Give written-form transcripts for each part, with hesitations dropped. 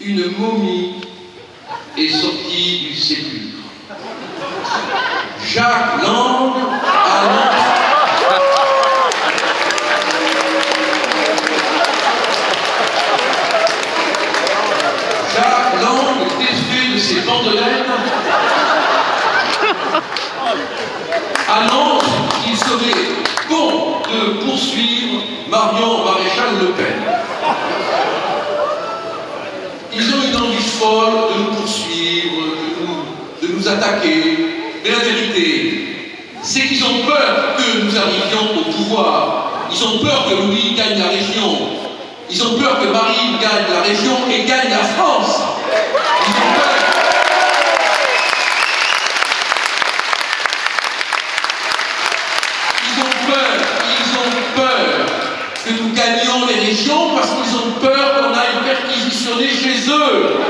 une momie est sortie du sépulcre. Jacques Lang annonce... Jacques Lang, défait de ses bandelettes, annonce qu'il serait bon de poursuivre Marion Maréchal Le Pen. Ils ont une envie folle de nous poursuivre, de nous attaquer. Mais la vérité, c'est qu'ils ont peur que nous arrivions au pouvoir. Ils ont peur que Louis gagne la région. Ils ont peur que Marine gagne la région et gagne la France. Ils ont peur. Ils ont peur que nous gagnions les régions parce qu'ils ont peur qu'on aille perquisitionner chez eux.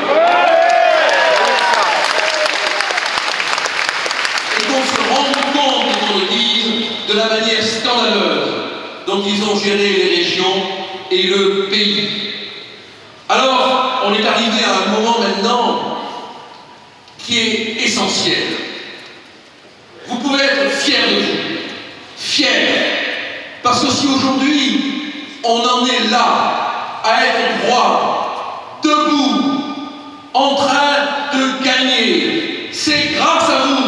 Et qu'on se rende compte, et qu'on le dise, de la manière scandaleuse dont ils ont géré les régions et le pays. Alors, on est arrivé à un moment maintenant qui est essentiel. Vous pouvez être fiers de vous. Fiers. Parce que si aujourd'hui, on en est là, à être droit, debout, en train de gagner, c'est grâce à vous,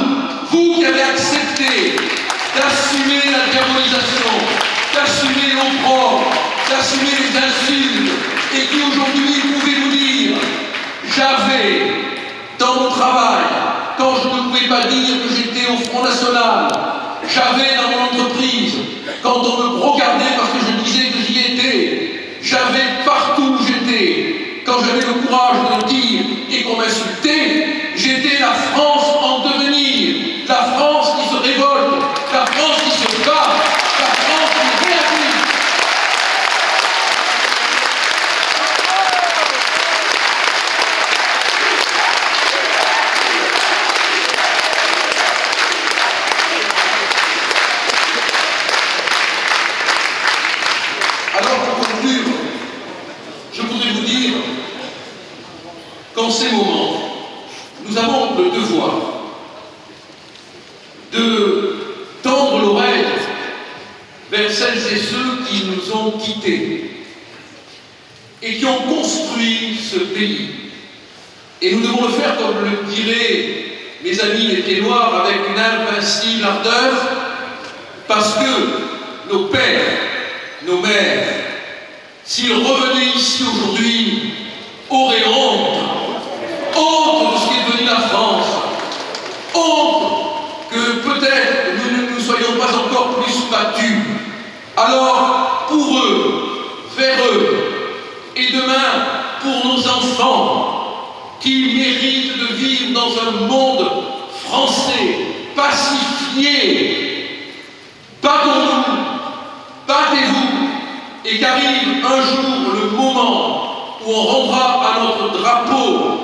vous qui avez accepté d'assumer la diabolisation, d'assumer l'opprobre, d'assumer les insultes, et qui aujourd'hui pouvez vous dire, j'avais dans mon travail, quand je ne pouvais pas dire que j'étais au Front National, j'avais dans mon entreprise, quand on me regardait parce que je disais que j'y étais, j'avais partout où j'étais, quand j'avais le courage de le dire et qu'on m'insultait, j'étais la France en devenir, la France qui se révolte, la France qui se bat, la France qui réagit. Qu'en ces moments, nous avons le devoir de tendre l'oreille vers celles et ceux qui nous ont quittés et qui ont construit ce pays. Et nous devons le faire, comme le diraient mes amis les pieds noirs, avec une invincible ardeur, parce que nos pères, nos mères, s'ils revenaient ici aujourd'hui, auraient honte de ce qui est devenu la France, honte que peut-être nous ne nous soyons pas encore plus battus. Alors, pour eux, vers eux, et demain pour nos enfants, qui méritent de vivre dans un monde français, pacifié, battons-nous, battez-vous, et qu'arrive un jour le moment où on rendra à notre drapeau,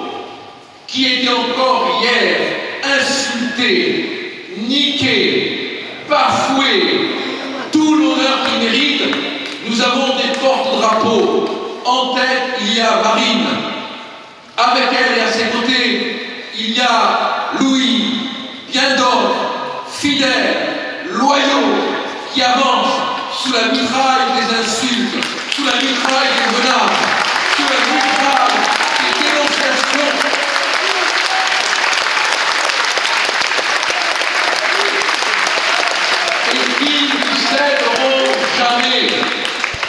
qui était encore hier insulté, niqué, bafoué, tout l'honneur qu'il mérite. Nous avons des porte-drapeaux. En tête, il y a Marine. Avec elle et à ses côtés, il y a Louis, bien d'autres, fidèles.